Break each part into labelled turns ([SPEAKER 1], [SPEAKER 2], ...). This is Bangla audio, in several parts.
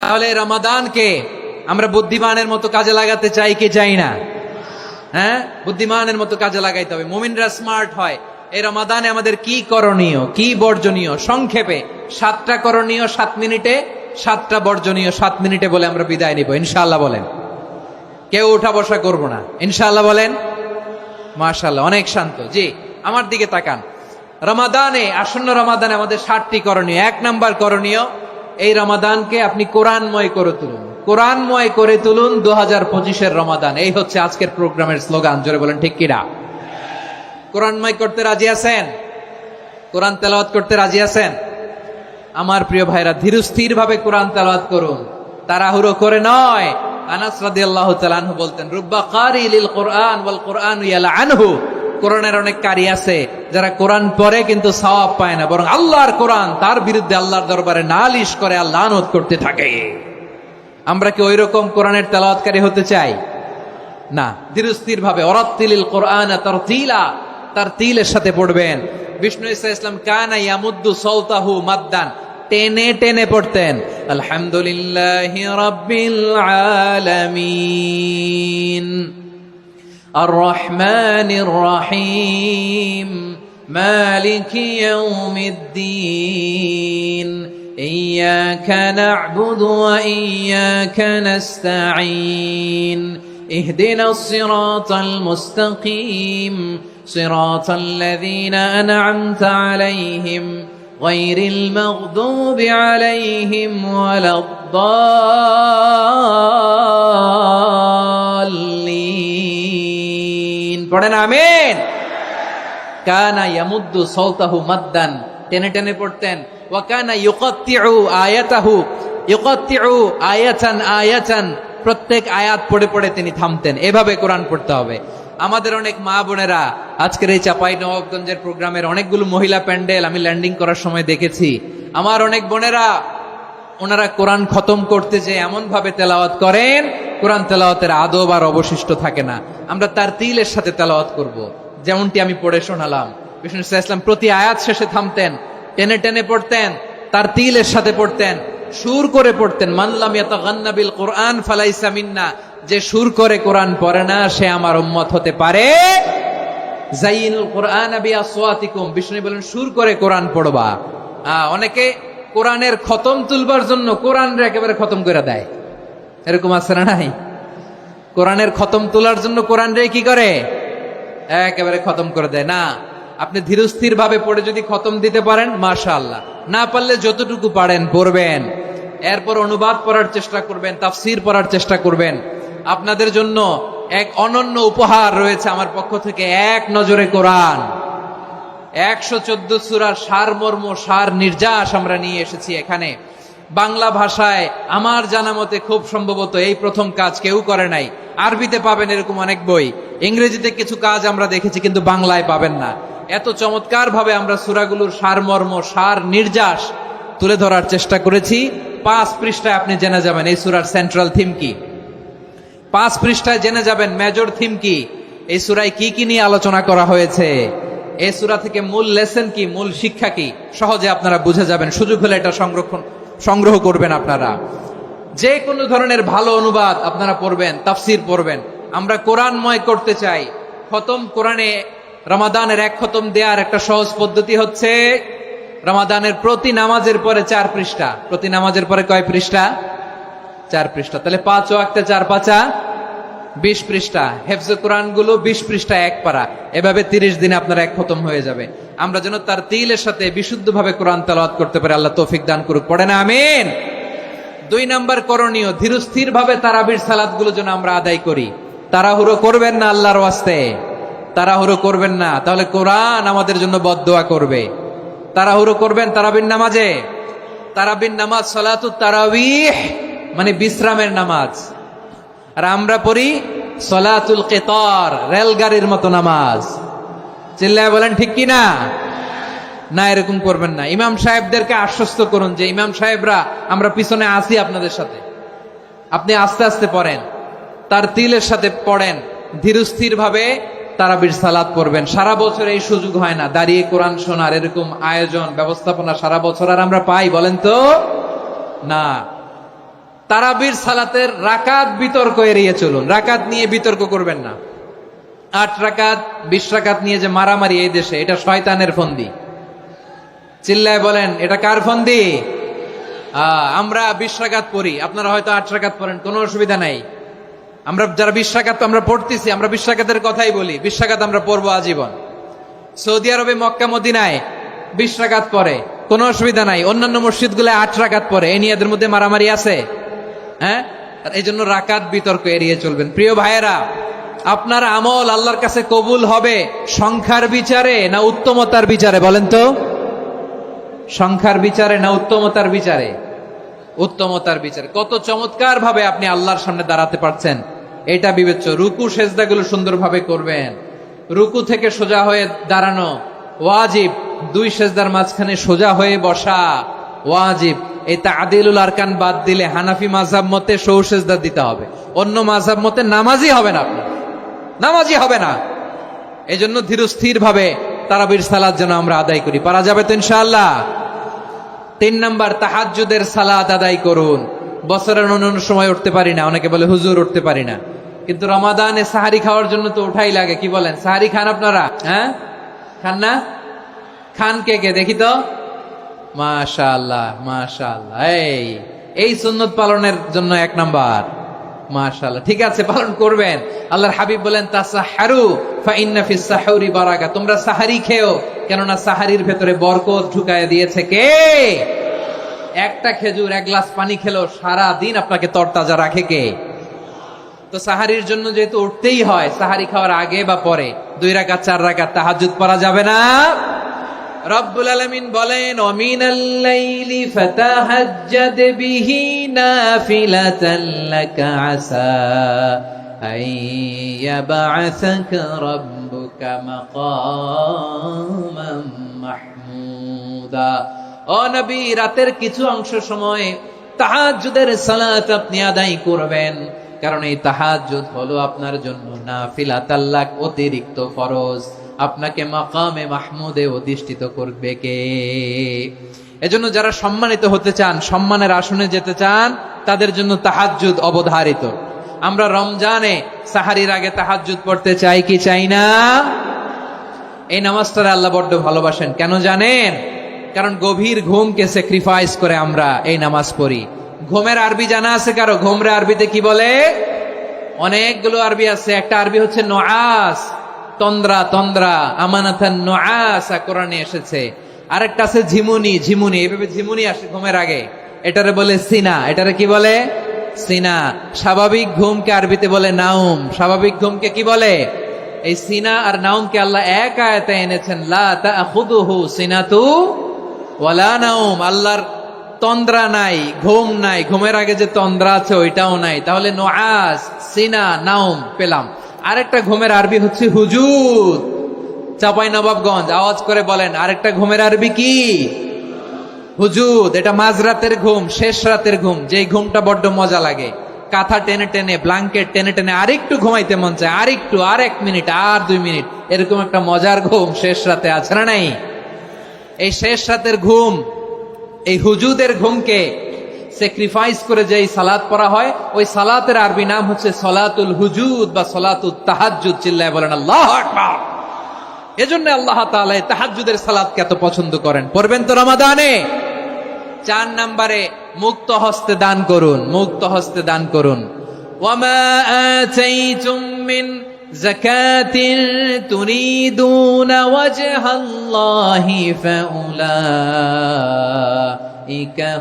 [SPEAKER 1] তাহলে রমাদানকে আমরা বুদ্ধিমানের মতো কাজে লাগাতে চাই কি চাই না? হ্যাঁ, বুদ্ধিমানের মতো কাজে লাগাইতে হবে। মুমিনরা স্মার্ট হয়। এই রমাদানে আমাদের কি করণীয়, কি বর্জনীয়, সংক্ষেপে 7টা করণীয় 7 মিনিটে, 7টা বর্জনীয় 7 মিনিটে বলে আমরা বিদায় নিব ইনশাআল্লাহ। বলেন, কেউ উঠা বসা করব না ইনশাআল্লাহ। বলেন মাশাআল্লাহ, অনেক শান্ত। জি, আমার দিকে তাকান। রমাদানে, আসন্ন রমাদানে আমাদের 7টি করণীয়। 1 নাম্বার করণীয়, এই রমাদানকে আপনি কোরআনময় করে তুলুন। কোরআনময় করে তুলুন 2025-এর রমাদান। এই হচ্ছে আজকের প্রোগ্রামের স্লোগান। জোরে বলেন ঠিক কিনা? কোরআনময় করতে রাজি আছেন? কোরআন তেলাওয়াত করতে রাজি আছেন? আমার প্রিয় ভাইরা, ধীরস্থির ভাবে কোরআন তেলাওয়াত করুন, তাড়াহুড়ো করে নয়। আনাস রাদিয়াল্লাহু তাআলা আনহু বলতেন, রুব্বা কারি লিল কোরআন ওয়াল কোরআন ইয়ালআনহু। কোরআনের অনেক কারি আছে যারা কোরআন পড়ে কিন্তু সওয়াব পায় না, বরং আল্লাহর কোরআন তার বিরুদ্ধে আল্লাহর দরবারে নালিশ করে, আল্লাহ লানত করতে থাকে। আমরা কি ওই রকম কোরআনের তেলাওয়াতকারী হতে চাই? না। ধীরস্থির ভাবে ওয়ারাত্তিলিল কোরআন তারতিলা, তারতিলের সাথে পড়বেন। বিষ্ণু ঈসা ইসলাম কানা ইয়ামুদ্দু সাওতাহু মাদ্দান, টেনে টেনে পড়তেন। আলহামদুলিল্লাহি রাব্বিল আলামিন আর রহমানির রহিম মালিকি ইয়াউমিদ্দিন ইয়্যাকা না'বুদু ওয়া ইয়্যাকা নাস্তাঈন ইহদিনাস সিরাতাল মুস্তাকিম সিরাতাল লাযীনা আন'আমতা আলাইহিম গায়রিল মাগদুবি আলাইহিম ওয়ালাদ-দাল্লিন। পড়েন আমিন। কানা ইয়ামুদ্দু সাওতাহু মাদ্দান, টেনে টেনে পড়তেন। ওয়া কানা ইউকাত্তিউ আয়াতাহু, ইউকাত্তিউ আয়াতান আয়াতান, প্রত্যেক আয়াত পড়ে পড়ে তিনি থামতেন। এভাবে কোরআন পড়তে হবে। আমাদের অনেক মা বোনেরা, আজকের এই চাঁপাইনবাবগঞ্জের প্রোগ্রামের অনেকগুলো মহিলা প্যান্ডেল আমি ল্যান্ডিং করার সময় দেখেছি। আমার অনেক বোনেরা, ওনারা কোরআন খতম করতে যে এমন ভাবে তেলাওয়াত করেন, কোরআন তেলাওয়াতের আদব আর অবশিষ্ট থাকে না। আমরা তারতিলের সাথে তেলাওয়াত করব, যেমনটি আমি পড়ে শোনালাম। বিষ্ণু ইসলাম প্রতি আয়াত শেষে থামতেন, টেনে টেনে পড়তেন, তারতিলের সাথে পড়তেন, সুর করে পড়তেন। মান লাম ইয়াতাগান্না বিল কোরআন ফালাইসা মিন্না, যে সুর করে কোরআন পড়ে না সে আমার উম্মত হতে পারে। যাইনুল কোরআন বিআসওয়াতিকুম, বিষ্ণু বলেন সুর করে কোরআন পড়বা। অনেকে কোরআনের খতম তুলবার জন্য কোরআনরে একেবারে খতম করে দেয়, এরকম আছে না নাই? কোরআনের খতম তোলার জন্য কোরআনরে কি করে? একেবারে খতম করে দেয়। না, আপনি ধীরস্থির ভাবে পড়ে যদি খতম দিতে পারেন মাশাআল্লাহ, না পারলে যতটুকু পারেন পড়বেন। এরপর অনুবাদ পড়ার চেষ্টা করবেন, তাফসীর পড়ার চেষ্টা করবেন। আপনাদের জন্য এক অনন্য উপহার রয়েছে আমার পক্ষ থেকে, এক নজরে কোরআন। 114 সূরার সারমর্ম, সার নির্যাস আমরা নিয়ে এসেছি এখানে বাংলা ভাষায়। আমার জানা মতে খুব সম্ভবত এই প্রথম কাজ, কেউ করে নাই। আরবিতে পাবেন এরকম অনেক বই, ইংরেজিতে কিছু কাজ আমরা দেখেছি, কিন্তু বাংলায় পাবেন না। এত চমৎকার ভাবে আমরা সূরাগুলোর সারমর্ম, সার নির্যাস তুলে ধরার চেষ্টা করেছি। 5 পৃষ্ঠায় আপনি জেনে যাবেন এই সূরার সেন্ট্রাল থিম কি। 5 পৃষ্ঠায় জেনে যাবেন মেজর থিম কি, এই সূরায় কি কি নিয়ে আলোচনা করা হয়েছে, এই সূরা থেকে মূল লেসন কি, মূল শিক্ষা কি, সহজে আপনারা বুঝে যাবেন। সুযোগ হলে এটা সংগ্রহ করবেন। আপনারা যে কোনো ধরনের ভালো অনুবাদ আপনারা পড়বেন, তাফসীর পড়বেন। আমরা কোরআনময় করতে চাই। খতম কোরআনে রমাদানের 1 খতম দেওয়ার একটা সহজ পদ্ধতি হচ্ছে, রমাদানের প্রতি নামাজের পরে 4 পৃষ্ঠা। প্রতি নামাজের পরে কয় পৃষ্ঠা? 4 পৃষ্ঠা। তাহলে 5 ওয়াক্তে 4 পাঁচা 20 পৃষ্ঠা। হেফজে কোরআন গুলো 20 পৃষ্ঠা 1 পারা। এভাবে 30 দিনে আপনার 1 খতম হয়ে যাবে। আমরা যেন তারতিলের সাথে বিশুদ্ধভাবে কোরআন তেলাওয়াত করতে পারি, আল্লাহ তৌফিক দান করুক। পড়েন আমিন। 2 নাম্বার করণীয়, ধীরস্থির ভাবে তারাবির সালাত গুলো যেন আমরা আদায় করি। তাড়াহুড়ো করবেন না, আল্লাহর ওয়াস্তে তাড়াহুড়ো করবেন না, তাহলে কোরআন আমাদের জন্য বদদোয়া করবে। তাড়াহুড়ো করবেন তারাবির নামাজে। তারাবির নামাজ সালাতুত তারাবিহ মানে বিশ্রামের নামাজ, আর আমরা পড়ি সালাতুল কিতার, রেলগাড়ির মতো নামাজ। চিল্লায় বলেন ঠিক কি না? না, এরকম করবেন না। ইমাম সাহেবদেরকে আশ্বস্ত করুন যে ইমাম সাহেবরা আমরা পিছনে আসি আপনাদের সাথে, আপনি আস্তে আস্তে পড়েন, তারতিলের সাথে পড়েন, ধীরস্থির ভাবে তারাবির সালাত পড়বেন। সারা বছর এই সুযোগ হয় না দাঁড়িয়ে কোরআন শোনার, এরকম আয়োজন ব্যবস্থাপনা সারা বছর আর আমরা পাই? বলেন তো না। তারাবির সালাতের রাকাত বিতর্ক এড়িয়ে চলুন। রাকাত নিয়ে বিতর্ক করবেন না। 8 রাকাত 20 রাকাত নিয়ে যে মারামারি এই দেশে, এটা শয়তানের ফন্দি। চিল্লায় বলেন, এটা কার ফন্দি? আমরা 20 রাকাত পড়ি, আপনারা হয়তো 8 রাকাত পড়েন, কোনো অসুবিধা নাই। আমরা যারা 20 রাকাত আমরা পড়তেছি, আমরা 20 রাকাতের কথাই বলি, 20 রাকাত আমরা পড়বো আজীবন। সৌদি আরবে মক্কা মদিনায় 20 রাকাত পড়ে, কোনো অসুবিধা নাই। অন্যান্য মসজিদগুলো 8 রাকাত পড়ে, এই নিয়ে এদের মধ্যে মারামারি আছে? হ্যাঁ, এই জন্য রাকাত বিতর্ক এড়িয়ে চলবেন। প্রিয় ভাইয়েরা, আপনার আমল আল্লাহর কাছে কবুল হবে সংখ্যার বিচারে না উত্তমতার বিচারে? বলেন তো, সংখ্যার বিচারে না উত্তমতার বিচারে? উত্তমতার বিচারে। কত চমৎকার ভাবে আপনি আল্লাহর সামনে দাঁড়াতে পারছেন, এটা বিবেচ্য। রুকু সেজদাগুলো সুন্দরভাবে করবেন। রুকু থেকে সোজা হয়ে দাঁড়ানো ওয়াজিব, 2 সেজদার মাঝখানে সোজা হয়ে বসা ওয়াজিব। এই তা'দিলুল আরকান বাদ দিলে হানাফি মাযহাব মতে সৌ সেজদা দিতে হবে, অন্য মাযহাব মতে নামাজই হবে না, আপনি নামাজই হবে না। এই জন্য ধীরস্থির ভাবে তারাবির সালাত যেন আমরা আদায় করি। পারা যাবে তো ইনশাআল্লাহ? 3 নাম্বার, তাহাজ্জুদের সালাত আদায় করুন। বছরের অন্য সময় উঠতে পারি না, অনেকে বলে হুজুর উঠতে পারি না, কিন্তু রমাদানে সাহারি খাওয়ার জন্য তো উঠাই লাগে। কি বলেন, সাহারি খান আপনারা? হ্যাঁ, খান না? খান কে কে দেখি তো? মাশাআল্লাহ মাশাআল্লাহ। এই সুন্নত পালনের জন্য 1 নাম্বার। মাশাআল্লাহ, ঠিক আছে, পালন করবেন। আল্লাহর হাবিব বলেন, তাসাহহারু ফা ইন্না ফিস সাহুরি বারাকা। তোমরা সাহারি খেও, কেননা সাহারির ভেতরে বরকত ঢুকায় দিয়েছে কে? একটা খেজুর, 1 গ্লাস পানি খেলো সারা দিন আপনাকে তরতাজা রাখে কে? তো সাহারির জন্য যেহেতু উঠতেই হয়, সাহারি খাওয়ার আগে বা পরে 2 রাকাত 4 রাকাত তাহাজ্জুদ পড়া যাবে না? রব্বুল আলামিন বলেন, ওয়ামিনাল লাইলি ফাতাহাজ্জাদ বিহি নাফিলাতান লাকা আসা আইয়াবআসাকা রাব্বুকা মাকামান মাহমুদা। ও নবী, রাতের কিছু অংশ সময় তাহাজ্জুদের সালাত আপনি আদায় করবেন, কারণ এই তাহাজ্জুদ হলো আপনার জন্য নাফিলাতাল লাক, অতিরিক্ত ফরজ। আপনাকে মাকামে মাহমুদে অধিষ্ঠিত করবে কে? এজন্য যারা সম্মানিত হতে চান, সম্মানের আসনে যেতে চান, তাদের জন্য তাহাজ্জুদ অবধারিত। আমরা রমজানে সাহারির আগে তাহাজ্জুদ পড়তে চাই কি চাই না? এই নামাজটা আল্লাহ বড্ড ভালোবাসেন। কেন জানেন? কারণ গভীর ঘুমকে স্যাক্রিফাইস করে আমরা এই নামাজ পড়ি। ঘুমের আরবি জানা আছে কারো? ঘুমরে আরবিতে কি বলে? অনেকগুলো আরবি আছে। একটা আরবি হচ্ছে নুআস, তন্দ্রা, তন্দ্রা, আমানাতান নুআসা কোরআনে এসেছে। আরেকটা আছে ঝিমুনি, ঝিমুনি, এইভাবে ঝিমুনি আসে ঘুমের আগে, এটারে বলে সিনা। এটারে কি বলে? সিনা। স্বাভাবিক ঘুমকে আরবিতে বলে নাউম। স্বাভাবিক ঘুমকে কি বলে? এই সিনা আর নাউমকে আল্লাহ এক আয়াতে এনেছেন, লা তাখুযুহু সিনাতু ওয়ালা নাউম। আল্লাহর তন্দ্রা নাই, ঘুম নাই। ঘুমের আগে যে তন্দ্রা আছে ওইটাও নাই। তাহলে নুআস, সিনা, নাউম পেলাম। আরেকটা ঘুমের আরবি হচ্ছে হুজুদ। চাঁপাইনবাবগঞ্জ আওয়াজ করে বলেন, আরেকটা ঘুমের আরবি কি? হুজুদ। এটা মাঝরাতের ঘুম, শেষ রাতের ঘুম, যেই ঘুমটা বড্ড মজা লাগে। কাঁথা টেনে টেনে, ব্ল্যাঙ্কেট টেনে টেনে আরেকটু ঘুমাইতে মন চায়, আরেকটু, আর 1 মিনিট, আর 2 মিনিট, এরকম একটা মজার ঘুম শেষ রাতে আছে না নাই? এই শেষ রাতের ঘুম, এই হুজুদের ঘুমকে স্যাক্রিফাইস করে যে সালাত পড়া হয়, ওই সালাতের আরবি নাম হচ্ছে সলাতুল হুজুদ বা সলাতুত তাহাজ্জুদ। চিল্লায় বলেন আল্লাহু আকবার। এজন্য আল্লাহ তাআলা তাহাজ্জুদের সালাতকে এত পছন্দ করেন। পড়বেন তো রমাদানে? 4 নম্বরে, মুক্ত হস্তে দান করুন। মুক্ত হস্তে দান করুন। ওয়ামা আতাইতুম মিন যাকাতিন তুরিদুনা ওয়াজহাল্লাহি ফাউলাইকা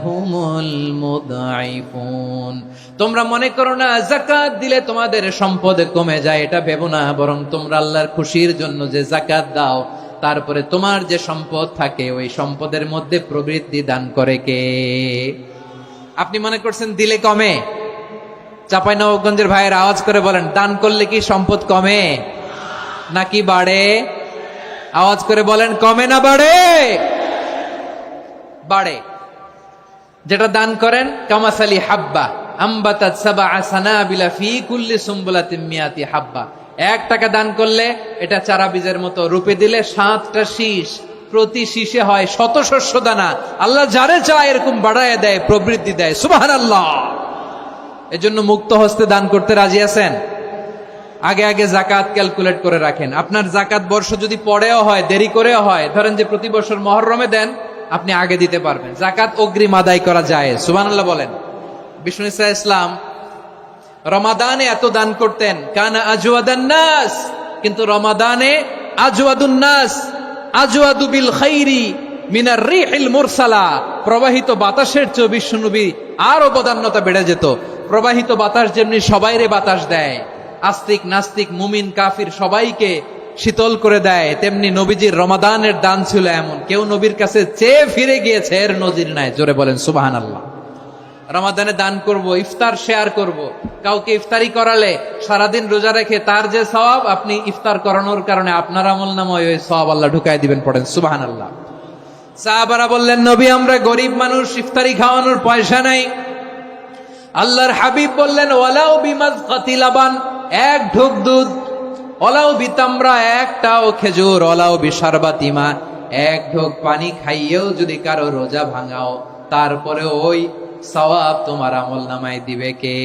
[SPEAKER 1] হুমুল মুদঈফুন। তোমরা মনে করো না যাকাত দিলে তোমাদের সম্পদ কমে যায়, এটা ভেবো না। বরং তোমরা আল্লাহর খুশির জন্য যে যাকাত দাও, তারপরে তোমার যে সম্পদ থাকে ওই সম্পদের মধ্যে প্রবৃদ্ধি দান করে কে? আপনি মনে করছেন দিলে কমে? চাঁপাইনবাবগঞ্জের ভাইয়ের আওয়াজ করে বলেন, দান করলে কি সম্পদ কমে নাকি বাড়ে? আওয়াজ করে বলেন, কমে না বাড়ে? বাড়ে। যেটা দান করেন, কামাসালি হাব্বা আম্বাতাত সাবআ সানাবিলা ফি কুল্লি সুম্বুলাতিন মিয়াতি হাব্বা। 1 টাকা দান করলে এটা চারা বীজের মতো, রূপে দিলে 7টা শীষ, প্রতি শীষে হয় 100 শস্য দানা। আল্লাহ যারে চায় এরকম বাড়ায় দেয়, প্রবৃদ্ধি দেয়। সুবহানাল্লাহ। এজন্য মুক্ত হস্তে দান করতে রাজি আছেন? আগে আগে জাকাত ক্যালকুলেট করে রাখেন। আপনার জাকাত বর্ষ যদি পরেও হয়, দেরি করেও হয়, ধরেন যে প্রতি বছর মুহররমে দেন, আপনি আগে দিতে পারবেন। জাকাত অগ্রিম আদায় করা যায়। সুবহানাল্লাহ বলেন। বিষ্ণু ইসা ইসলাম রমাদানে এত দান করতেন, কানা আজওয়াদান নাস, কিন্তু রমাদানে আজওয়াদুন নাস আজওয়াদু বিল খাইরি মিনার রিহিল মুরসালা, প্রবাহিত বাতাসের চেয়ে বিষ্ণু নবী আরো বদান্যতা বেড়ে যেত। প্রবাহিত বাতাস যেমনি সবাইরে বাতাস দেয়, আস্তিক নাস্তিক মুমিন কাফির সবাইকে শীতল করে দেয়, তেমনি নবীজির রমাদানের দান ছিল এমন, কেউ নবীর কাছে চেয়ে ফিরে গিয়েছে এর নজির নাই। জোরে বলেন সুবহানাল্লাহ। রমাদানে দান করব, ইফতার শেয়ার করব। কাউকে ইফতারি করালে সারাদিন রোজা রেখে তার যে সওয়াব, আপনি ইফতার করানোর কারণে আপনার আমলনামায় ওই সওয়াব আল্লাহ ঢুকায় দিবেন। পড়েন সুবহানাল্লাহ। সাহাবারা বললেন, নবী আমরা গরিব মানুষ, ইফতারি খাওয়ানোর পয়সা নাই। আল্লাহর হাবিব বললেন, ওয়ালাউ বিমাজকাতি লাবান, এক ঢোক দুধ, ওয়ালাউ বিতামরা, একটাও খেজুর, ওয়ালাউ বিশারবাতি মা, এক ঢোক পানি খাইয়েও যদি কারো রোজা ভাঙাও, তারপরে ওই সওয়াব তোমার আমলনামায় দিবে কে?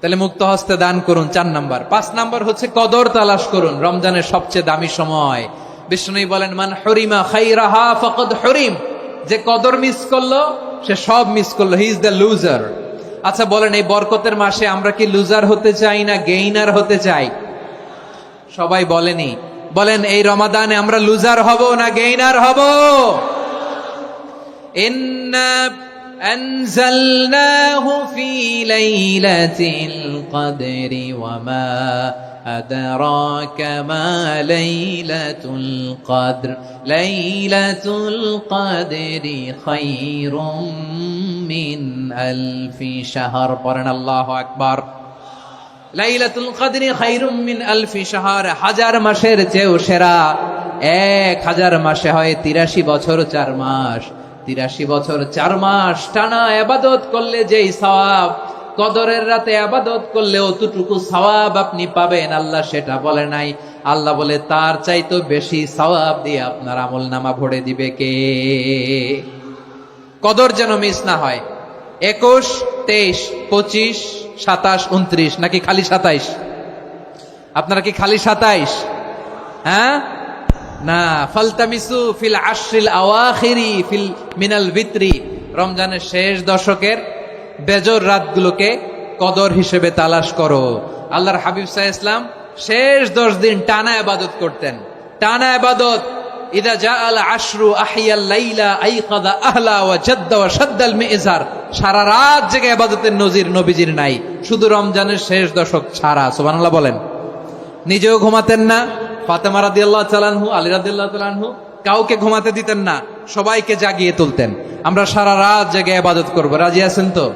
[SPEAKER 1] তাহলে মুক্ত হস্তে দান করুন, 4 নাম্বার। 5 নাম্বার হচ্ছে কদর তালাশ করুন। রমজানের সবচেয়ে দামি সময়। বিষ্ণু বলেন, মান হরিমা খাইরাহা ফাকাদ হরিম, যে কদর মিস করলো সে সব মিস করলো, হি ইজ দ্য লুজার। আচ্ছা বলেন, এই বরকতের মাসে আমরা কি লুজার হতে চাই না গেইনার হতে চাই? সবাই বলেনি, বলেন এই রমাদানে আমরা লুজার হব না গেইনার হব? ইন্না আনজালনাহু ফি লাইলাতিল কদরি ওয়া মা আদরাকা মা লাইলাতুল কদর লাইলাতুল কদরি খায়রুম মিন আলফি শাহর। পড়েন আল্লাহু আকবার। লাইলাতুল কদরি খায়রুম মিন আলফি শাহর, 1000 মাসের চেয়েও সেরা। 1000 মাসে হয় 83 বছর 4 মাস। 83 বছর 4 মাস টানা ইবাদত করলে যেই সওয়াব, কদরের রাতে ইবাদত করলে অতটুকু সওয়াব আপনি পাবেন, আল্লাহ সেটা বলে নাই। আল্লাহ বলে তার চাইতে বেশি সওয়াব দিয়ে আপনার আমলনামা ভরে দিবে কে? কদর যেন মিস না হয়। 21, 23, 25, 27, 29, নাকি খালি 27? আপনারা কি খালি 27? হ্যাঁ না, ফালতামিসু ফিল আশরিল আওয়াখিরি ফিল মিনাল ভিতরি, রমজানের শেষ দশকের বেজর রাতগুলোকে কদর হিসেবে তালাশ করো। আল্লাহর হাবিব সাল্লাল্লাহু আলাইহি ওয়াসাল্লাম শেষ 10 দিন টানা ইবাদত করতেন, টানা ইবাদত। ইদা জাআল আশরু আহিয়াল লাইলা আইকাদা আহলা ওয়া জাদ্দা ওয়া শাদ্দাল মিজার, সারা রাত জেগে ইবাদতের নজির নবীজির নাই, শুধু রমজানের শেষ দশক ছাড়া। সুবহানাল্লাহ বলেন। নিজেও ঘুমাতেন না। ফাতেমা রাদিয়াল্লাহু তাআলা আনহু, আলী রাদিয়াল্লাহু তাআলা আনহু কাউকে ঘুমাতে দিতেন না, সবাইকে জাগিয়ে তুলতেন। আমরা সারা রাত জেগে ইবাদত করব, রাজি আছেন তো?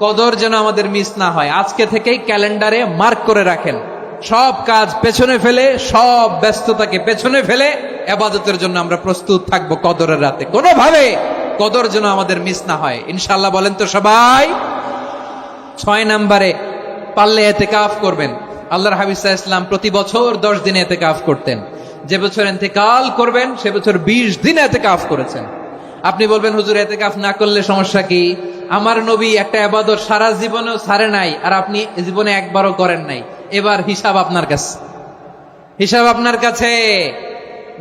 [SPEAKER 1] কদর যেন আমাদের মিস না হয়। আজকে থেকেই ক্যালেন্ডারে মার্ক করে রাখেন, সব কাজ পেছনে ফেলে, সব ব্যস্ততাকে পেছনে ফেলে ইবাদতের জন্য আমরা প্রস্তুত থাকবো কদরের রাতে। কোনোভাবে কদর যেন আমাদের মিস না হয়, ইনশাআল্লাহ। বলেন তো সবাই। 6 নম্বরে পারলে ইতিকাফ করবেন। আল্লাহর হাবিব সাল্লাল্লাহু আলাইহি ওয়াসাল্লাম প্রতি বছর 10 দিন ইতিকাফ করতেন। যে বছর ইন্তেকাল করবেন সে বছর 20 দিন ইতিকাফ করেছেন। আপনি বলবেন, হুজুর ইতিকাফ না করলে সমস্যা কি? আমার নবী একটা ইবাদত সারা জীবনেও ছাড়ে নাই, আর আপনি জীবনে একবারও করেন নাই। এবার হিসাব আপনার কাছে, হিসাব আপনার কাছে।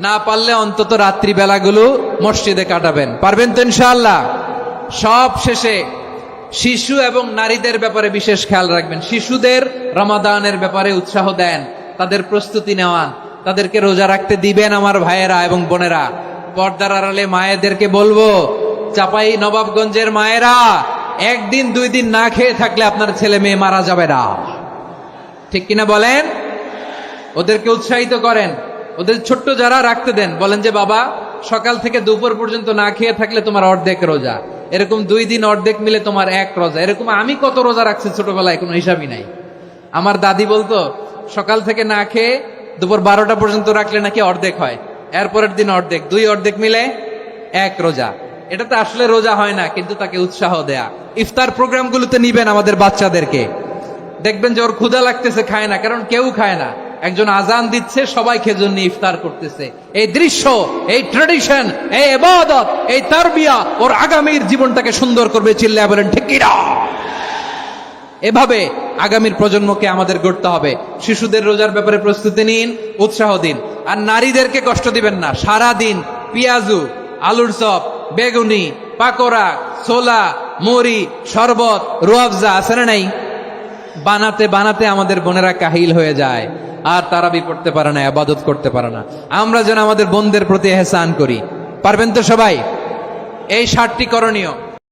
[SPEAKER 1] না পারলে অন্তত রাত্রি বেলাগুলো মসজিদে কাটাবেন। পারবেন তো ইনশাআল্লাহ? সব শেষে শিশু এবং নারীদের ব্যাপারে বিশেষ খেয়াল রাখবেন। শিশুদের রমাদানের ব্যাপারে উৎসাহ দেন, তাদের প্রস্তুতি নেওয়ান, তাদেরকে রোজা রাখতে দিবেন। আমার ভাইয়েরা এবং বোনেরা, পর্দার আড়ালে মায়েদেরকে বলবো, চাপাই নবাবগঞ্জের মায়েরা, 1 দিন 2 দিন না খেয়ে থাকলে আপনার ছেলে মেয়ে মারা যাবে না। ঠিক কিনা বলেন? ওদেরকে উৎসাহিত করেন, ওদের ছোট্ট যারা রাখতে দেন, বলেন যে বাবা সকাল থেকে দুপুর পর্যন্ত না খেয়ে থাকলে তোমার অর্ধেক রোজা, এরকম 2 দিন অর্ধেক মিলে তোমার 1 রোজা। এরকম আমি কত রোজা রাখছি ছোটবেলায়, কোনো হিসাবই নাই। আমার দাদি বলতো সকাল থেকে না খেয়ে দুপুর 12টা পর্যন্ত রাখলে নাকি অর্ধেক হয়, এরপরের দিন অর্ধেক, 2 অর্ধেক মিলে 1 রোজা। এটা তো আসলে রোজা হয় না, কিন্তু তাকে উৎসাহ দেয়া। ইফতার প্রোগ্রামগুলোতে নিবেন আমাদের বাচ্চাদেরকে, দেখবেন যে ওর ক্ষুধা লাগতেছে, খায় না, কারণ কেউ খায় না। একজন আজান দিচ্ছে, সবাই খেজুর নিয়ে ইফতার করতেছে। এই দৃশ্য, এই ট্রেডিশন, এই ইবাদত, এই তারবিয়া ওর আগামীর জীবনটাকে সুন্দর করবে। চিল্লায়া বলেন ঠিক কিনা? এভাবে আগামীর প্রজন্মকে আমাদের গড়তে হবে। শিশুদের রোজার ব্যাপারে প্রস্তুতি নিন, উৎসাহ দিন। আর নারীদেরকে কষ্ট দিবেন না। সারা দিন পেঁয়াজু, আলুর চপ, বেগুনি, পাকোড়া, ছোলা, মুড়ি, শরবত, রুয়াবজা আছে না নাই, বানাতে বানাতে আমাদের বোনেরা কাহিল হয়ে যায়, আর তারাবি পড়তে পারে না, ইবাদত করতে পারে না। আমরা যেন আমাদের বোনদের প্রতি এহসান করি। পারবেন তো সবাই? এই 7টি করণীয়